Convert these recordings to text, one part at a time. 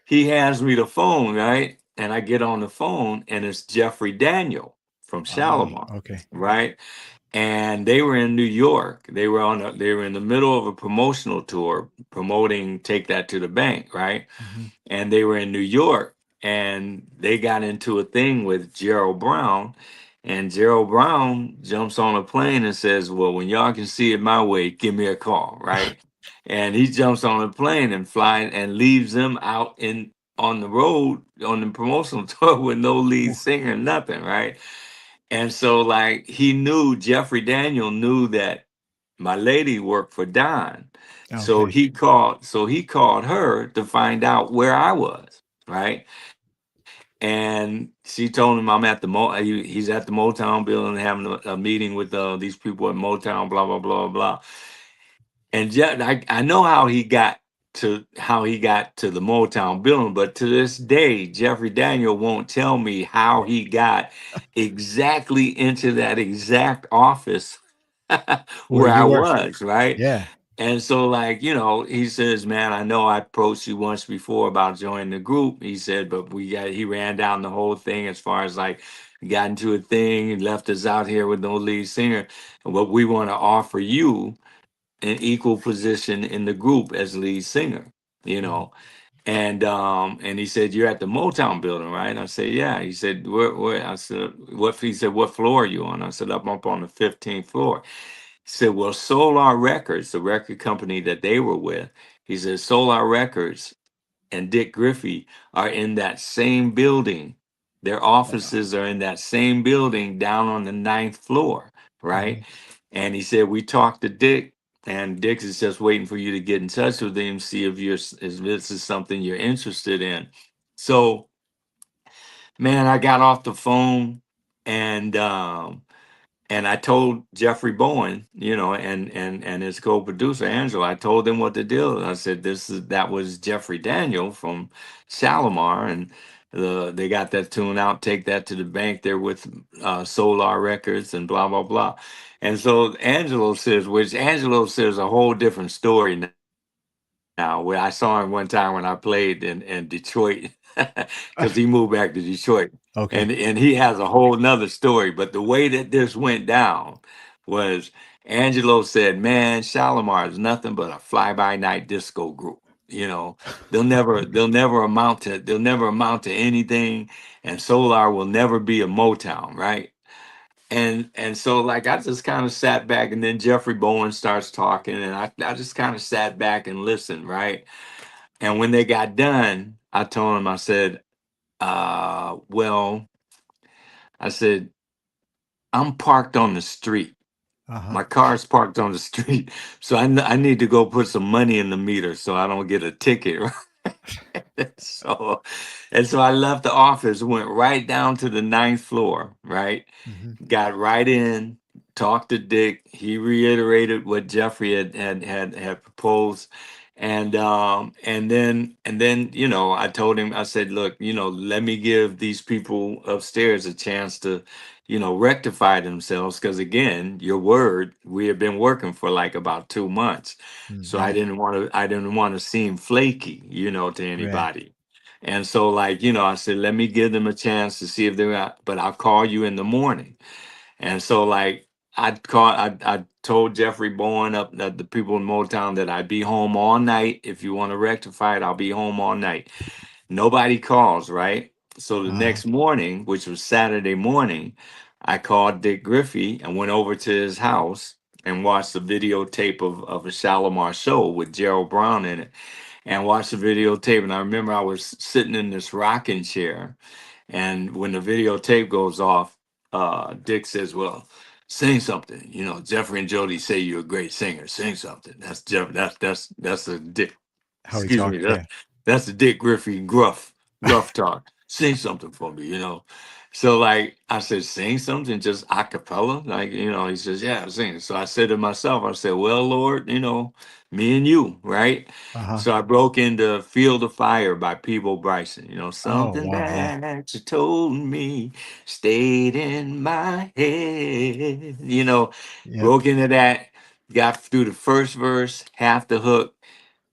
he hands me the phone, right? And I get on the phone, and it's Jeffrey Daniel from Shalamar, Okay. right? And they were in New York. They were in the middle of a promotional tour promoting Take That to the Bank, right? Hmm. And they were in New York, and they got into a thing with Gerald Brown, and Gerald Brown jumps on a plane and says, "Well, when y'all can see it my way, give me a call," right? And he jumps on a plane and flies and leaves them out in on the road on the promotional tour with no lead singer, nothing, right? And so like he knew Jeffrey Daniel knew that my lady worked for Don. Okay. So he called her to find out where I was, right? And she told him I'm at the he's at the Motown building having a meeting with these people at Motown, blah blah blah blah. And I know how he got to the Motown building, but to this day, Jeffrey Daniel won't tell me how he got exactly into that exact office Where where I you were? was, right? Yeah. And so, like, he says, "Man, I know I approached you once before about joining the group." He said, "But he ran down the whole thing as far as like, we got into a thing and left us out here with no lead singer. And what we want to offer you an equal position in the group as lead singer, you Mhm. know." And he said, "You're at the Motown building, right?" I said, "Yeah." He said, "Where?" I said, "What?" He said, "What floor are you on?" I said, "I'm up on the 15th floor." He said, "Well, Solar Records, the record company that they were with," he said, "Solar Records and Dick Griffey are in that same building. Their Wow. offices are in that same building down on the ninth floor, right?" Mhm. And he said, "We talked to Dick, and Dick is just waiting for you to get in touch with him, see if this is something you're interested in." So, man, I got off the phone, and and I told Jeffrey Bowen, and his co-producer Angela, I told them what the deal is. I said, that was Jeffrey Daniel from Shalamar, and they got that tune out, Take That to the Bank. They're with Solar Records and blah blah blah. And so Angelo says a whole different story now. Where I saw him one time when I played in Detroit, because he moved back to Detroit, and he Okay. has a whole nother story. But the way that this went down was Angelo said, "Man, Shalimar is nothing but a fly-by-night disco group. They'll never amount to anything, and Solar will never be a Motown, right?" And so like I just kind of sat back, and then Jeffrey Bowen starts talking, and I just kind of sat back and listened, right? And when they got done, I told him, I said, well, I said, "I'm parked on the street. Uh-huh. My car's parked on the street. So I need to go put some money in the meter so I don't get a ticket." so so I left the office, went right down to the ninth floor, right? Mhm. Got right in, talked to Dick. He reiterated what Jeffrey had proposed. And then I told him, I said, "Look, let me give these people upstairs a chance to rectify themselves, because again, your word, we have been working for like about 2 months." So Mhm. I didn't want to seem flaky, to Right. anybody. And so, like, I said, let me give them a chance to see if they're out, but I'll call you in the morning. And so, like, I told Jeffrey Bowen, up that the people in Motown, that I'd be home all night. If you want to rectify it, I'll be home all night. Nobody calls, right? So the Uh-huh. next morning, which was Saturday morning, I called Dick Griffey and went over to his house and watched the videotape of a Shalimar show with Gerald Brown in it, and watched the videotape. And I remember I was sitting in this rocking chair, and when the videotape goes off, Dick says, "Well, sing something. Jeffrey and Jody say you're a great singer. Sing something." That's Jeff. That's a Dick. How he Excuse me. talks, yeah. That's the Dick Griffey gruff talk. Sing something for me. So like I said, "Sing something, just a cappella." Like, he says, "Yeah, sing." So I said to myself, I said, "Well, Lord, me and you, right?" Uh-huh. So I broke into "Field of Fire" by Peebo Bryson. Oh, Something wow, yeah. that you told me stayed in my head. Yep. Broke into that, got through the first verse, half the hook.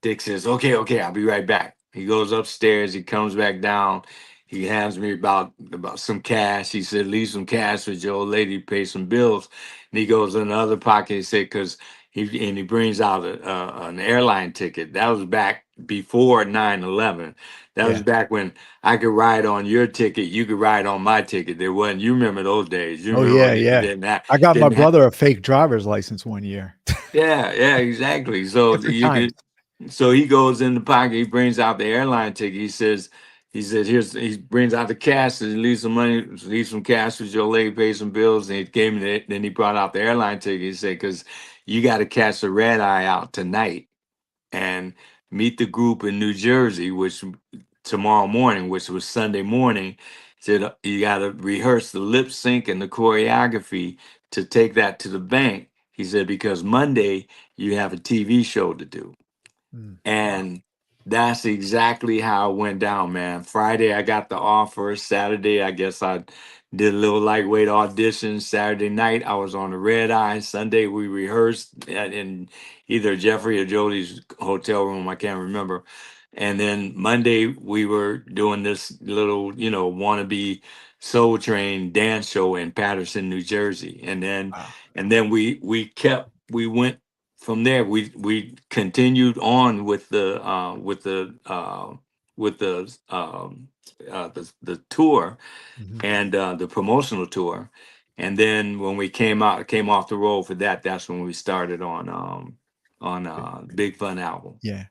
Dick says, "Okay, okay, I'll be right back." He goes upstairs. He comes back down. He hands me about some cash. He said, "Leave some cash with your old lady to pay some bills." And he goes in the other pocket. He said, "Because he brings out an airline ticket. That was back before 9/11. That was Yeah. back when I could ride on your ticket. You could ride on my ticket. There wasn't. You remember those days. You Oh remember yeah, when you yeah. didn't have I got my didn't have." brother a fake driver's license one year. Yeah, yeah, exactly. So Different you times. could, so he goes in the pocket, he brings out the airline ticket. He says, he brings out the cash, says, leave some money, leave some cash with your lady, pay some bills. And he gave me that. Then he brought out the airline ticket. He said, because you got to catch the red eye out tonight and meet the group in New Jersey, which tomorrow morning, which was Sunday morning. Said you got to rehearse the lip sync and the choreography to take that to the bank. He said because Monday you have a TV show to do. Mm. And that's exactly how it went down, man. Friday, I got the offer. Saturday, I guess I did a little lightweight audition. Saturday night, I was on the red eye. Sunday, we rehearsed in either Jeffrey or Jody's hotel room. I can't remember. And then Monday, we were doing this little, wannabe Soul Train dance show in Patterson, New Jersey. Wow. And then we went from there. We continued on with the tour Mhm. and the promotional tour. And then when we came off the road for that, that's when we started on Big Fun album. Yeah.